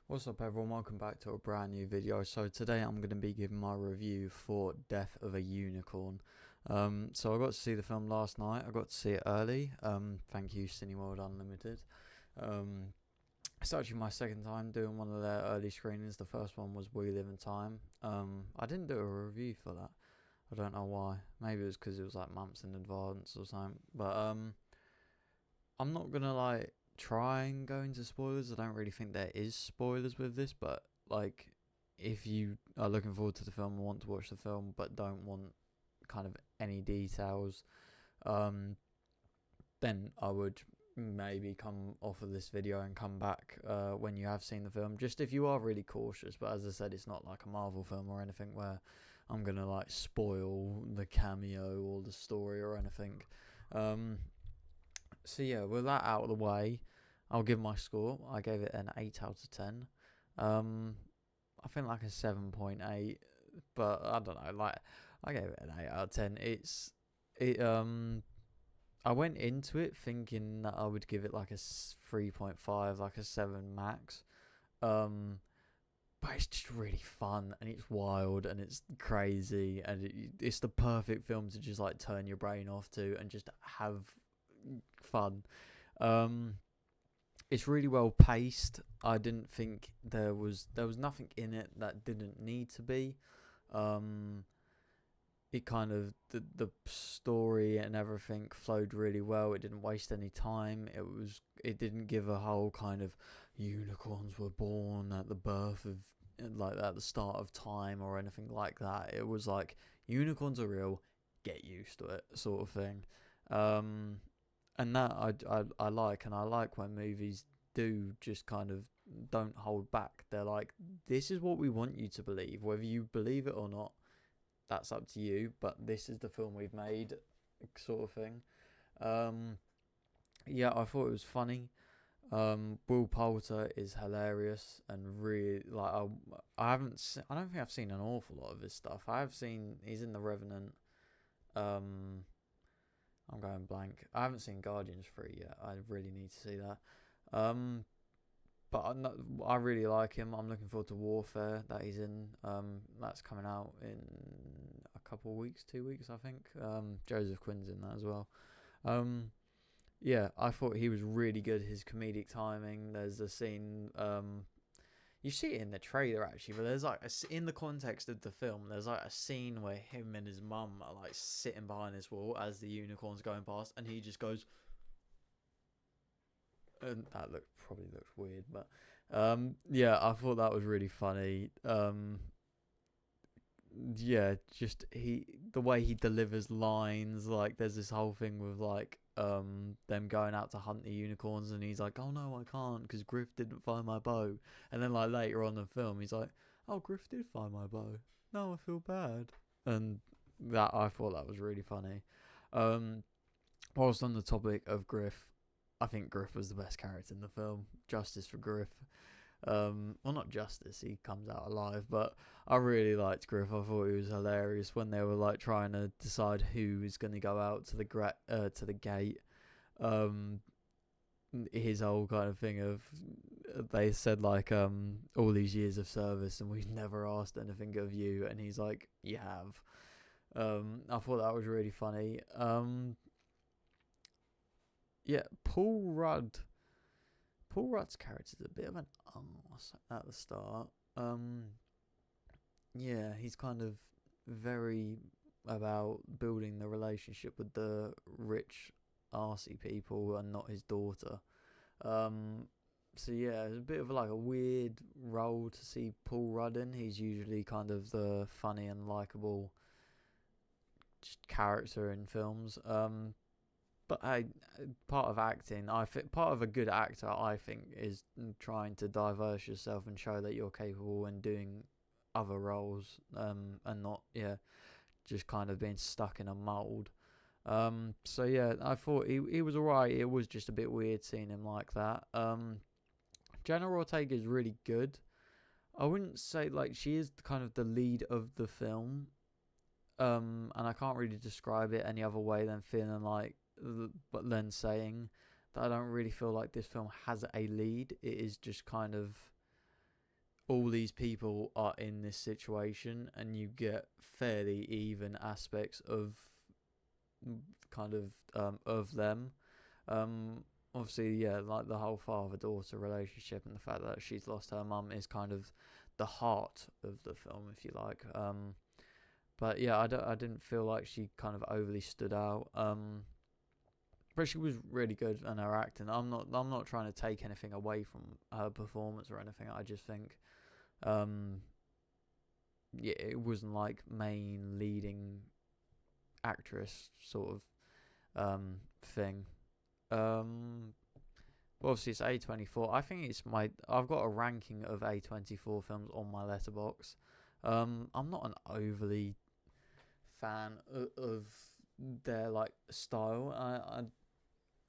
What's up everyone, welcome back to a brand new video. So today I'm going to be giving my review for Death of a Unicorn. So I got to see the film last night, I got to see it early, thank you Cineworld Unlimited. It's actually my second time doing one of their early screenings. The first one was We Live in Time. I didn't do a review for that, I don't know why, maybe it was because it was like months in advance or something, but I'm not gonna try and go into spoilers. I don't really think there is spoilers with this, but if you are looking forward to the film and want to watch the film but don't want kind of any details, um, then I would maybe come off of this video and come back when you have seen the film. Just if you are really cautious, but as I said, it's not like a Marvel film or anything where I'm gonna spoil the cameo or the story or anything. Um, so yeah, with that out of the way, I'll give my score. I gave it an 8 out of 10. I think like a 7.8, but I don't know. I gave it an 8 out of 10. It I went into it thinking that I would give it like a 3.5, like a 7 max. Um, but it's just really fun and it's wild and it's crazy and it's the perfect film to just turn your brain off to and just have fun. Um, it's really well paced. I didn't think there was nothing in it that didn't need to be. Um, it kind of the story and everything flowed really well. It didn't waste any time. It didn't give a whole kind of unicorns were born at the birth of at the start of time or anything like that. It was like unicorns are real. Get used to it, sort of thing. Um, and that I like, and I like when movies do just kind of don't hold back. They're like, this is what we want you to believe, whether you believe it or not. That's up to you, but this is the film we've made, sort of thing. Um, yeah, I thought it was funny. Will Poulter is hilarious and really I haven't I don't think I've seen an awful lot of his stuff. I have seen he's in The Revenant. Um, I'm going blank. I haven't seen Guardians 3 yet. I really need to see that. Um, but I really like him. I'm looking forward to Warfare that he's in. That's coming out in a couple of weeks, 2 weeks, I think. Joseph Quinn's in that as well. Um, yeah, I thought he was really good. His comedic timing. There's a scene. You see it in the trailer actually, but there's in the context of the film, there's a scene where him and his mum are sitting behind this wall as the unicorn's going past, and he just goes, and that probably looks weird, but yeah, I thought that was really funny. Yeah, just the way he delivers lines, there's this whole thing with them going out to hunt the unicorns, and he's like, oh no, I can't because Griff didn't find my bow, and then later on in the film he's like, oh, Griff did find my bow, no, I feel bad. And that, I thought that was really funny. um Whilst on the topic of Griff, I think Griff was the best character in the film. Justice for Griff. Well, not justice. He comes out alive, but I really liked Griff. I thought he was hilarious when they were trying to decide who is going to go out to the gate. Um, his whole kind of thing of they said all these years of service and we've never asked anything of you, and he's like, you have. I thought that was really funny. Yeah, Paul Rudd's character's a bit of an arse at the start. Yeah, he's kind of very about building the relationship with the rich, arsey people and not his daughter. Um, so yeah, it's a bit of a weird role to see Paul Rudd in. He's usually kind of the funny and likable character in films. But part of acting, I think part of a good actor, I think, is trying to diverse yourself and show that you're capable and doing other roles, and not just kind of being stuck in a mold. So yeah, I thought he was alright. It was just a bit weird seeing him like that. Jenna Ortega is really good. I wouldn't say she is kind of the lead of the film. And I can't really describe it any other way than feeling but then saying that I don't really feel like this film has a lead. It is just kind of all these people are in this situation, and you get fairly even aspects of kind of them. Obviously, yeah, like the whole father-daughter relationship and the fact that she's lost her mum is kind of the heart of the film, if you like. But yeah, I didn't feel like she kind of overly stood out. But she was really good in her acting. I'm not trying to take anything away from her performance or anything. I just think, yeah, it wasn't like main leading actress sort of thing. Well, obviously it's A24. I think I've got a ranking of A24 films on my Letterboxd. I'm not an overly fan of their like style. I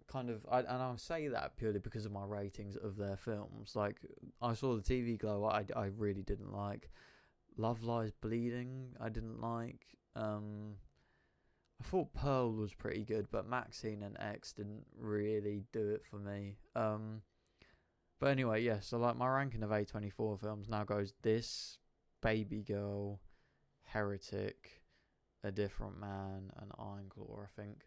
kind of and I'll say that purely because of my ratings of their films. Like, I saw the TV Glow, I really didn't like. Love Lies Bleeding, I didn't like. I thought Pearl was pretty good, but Maxine and X didn't really do it for me. But anyway, yeah, so like my ranking of A24 films now goes this, Baby Girl, Heretic, A Different Man, and Iron Claw, I think.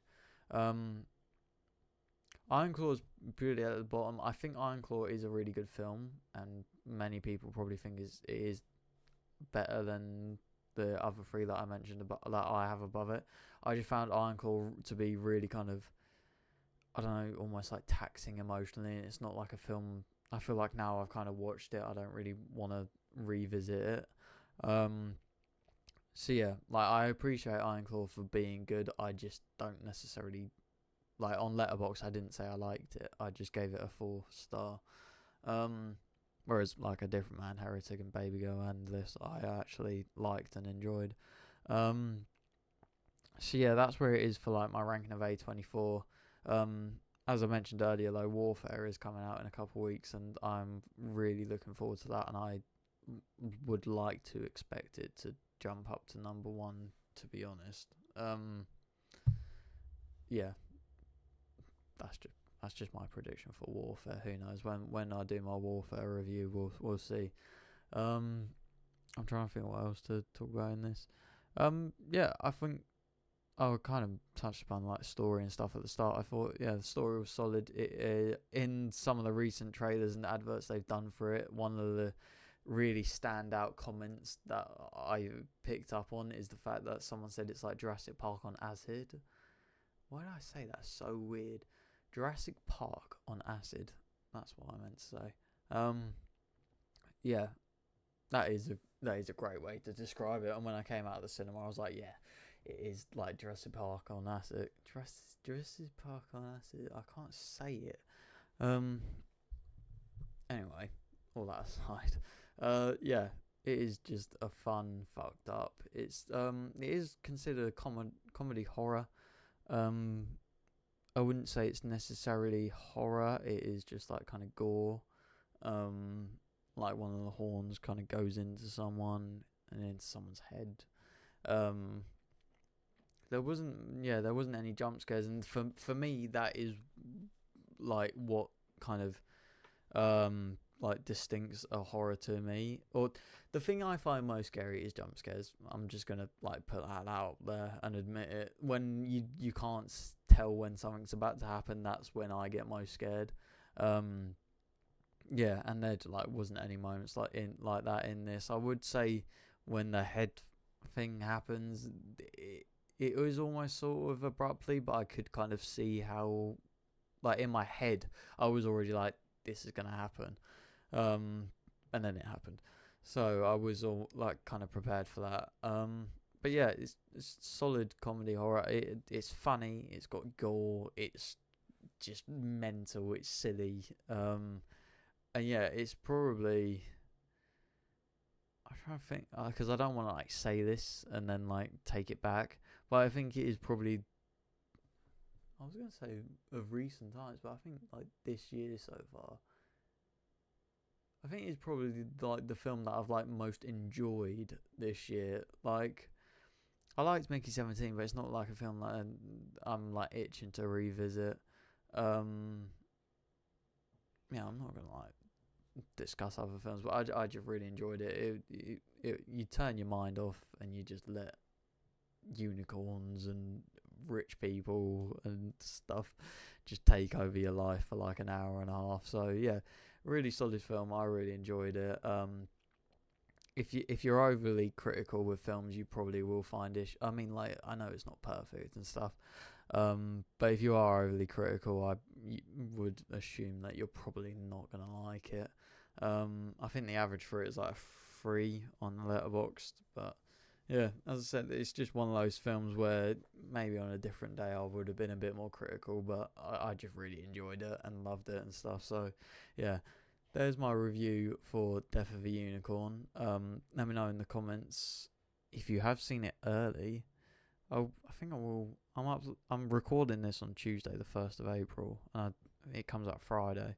Iron Claw is purely at the bottom. I think Iron Claw is a really good film, and many people probably think it is better than the other three that I mentioned that I have above it. I just found Iron Claw to be really kind of, I don't know, almost like taxing emotionally. It's not like a film. I feel like now I've kind of watched it, I don't really want to revisit it. So yeah, like I appreciate Iron Claw for being good. I just don't necessarily like on Letterboxd. I didn't say I liked it. I just gave it a 4-star. Whereas like A Different Man, Heretic, and Baby Girl, and this I actually liked and enjoyed. So yeah, that's where it is for like my ranking of A24. As I mentioned earlier, though, Warfare is coming out in a couple of weeks, and I'm really looking forward to that. And I would like to expect it to jump up to number one, to be honest. Yeah, that's just my prediction for Warfare. Who knows? When I do my Warfare review, we'll see. I'm trying to think what else to talk about in this. Yeah, I think I kind of touched upon like story and stuff at the start. I thought, yeah, the story was solid. In some of the recent trailers and adverts they've done for it, one of the really standout comments that I picked up on is the fact that someone said it's like Jurassic Park on acid. Why did I say that? So weird. Jurassic Park on acid. That's what I meant to say. Yeah, that is a great way to describe it. And when I came out of the cinema, I was like, yeah, it is like Jurassic Park on acid. Jurassic Park on acid. I can't say it. Anyway, all that aside, yeah, it is just a fun, fucked up. It is considered a comedy horror. I wouldn't say it's necessarily horror. It is just like kind of gore. Like one of the horns kind of goes into someone and into someone's head. There wasn't any jump scares, and for me that is like what kind of like distincts a horror to me. Or the thing I find most scary is jump scares. I'm just gonna like put that out there and admit it. When you can't tell when something's about to happen, that's when I get most scared. Yeah, and there like wasn't any moments like that in this. I would say when the head thing happens, it was almost sort of abruptly, but I could kind of see how, like in my head, I was already like, this is gonna happen, and then it happened. So I was all like kind of prepared for that. But yeah, it's solid comedy horror. It's funny. It's got gore. It's just mental. It's silly. And yeah, it's probably. I'm trying to think because I don't want to like say this and then like take it back, but I think it is probably. I was gonna say of recent times, but I think like this year so far. I think it's probably like the film that I've like most enjoyed this year. Like, I liked Mickey 17, but it's not like a film that I'm like itching to revisit. Yeah, I'm not gonna lie. discuss other films, but I just really enjoyed it. You turn your mind off and you just let unicorns and rich people and stuff just take over your life for like an hour and a half. So yeah, really solid film. I really enjoyed it. If you're overly critical with films, you probably will find it. I mean, like, I know it's not perfect and stuff, but if you are overly critical, would assume that you're probably not gonna like it. I think the average for it is like a 3 on the Letterboxd, but yeah, as I said, it's just one of those films where maybe on a different day I would have been a bit more critical, but I just really enjoyed it and loved it and stuff. So yeah, there's my review for Death of a Unicorn. Let me know in the comments if you have seen it early. I think I will. I'm recording this on Tuesday, the 1st of April. It comes out Friday.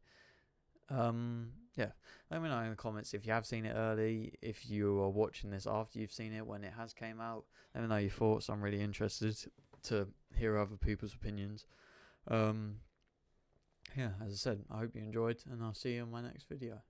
Yeah. Let me know in the comments if you have seen it early. If you are watching this after you've seen it when it has came out, let me know your thoughts. I'm really interested to hear other people's opinions. Yeah, as I said, I hope you enjoyed, and I'll see you in my next video.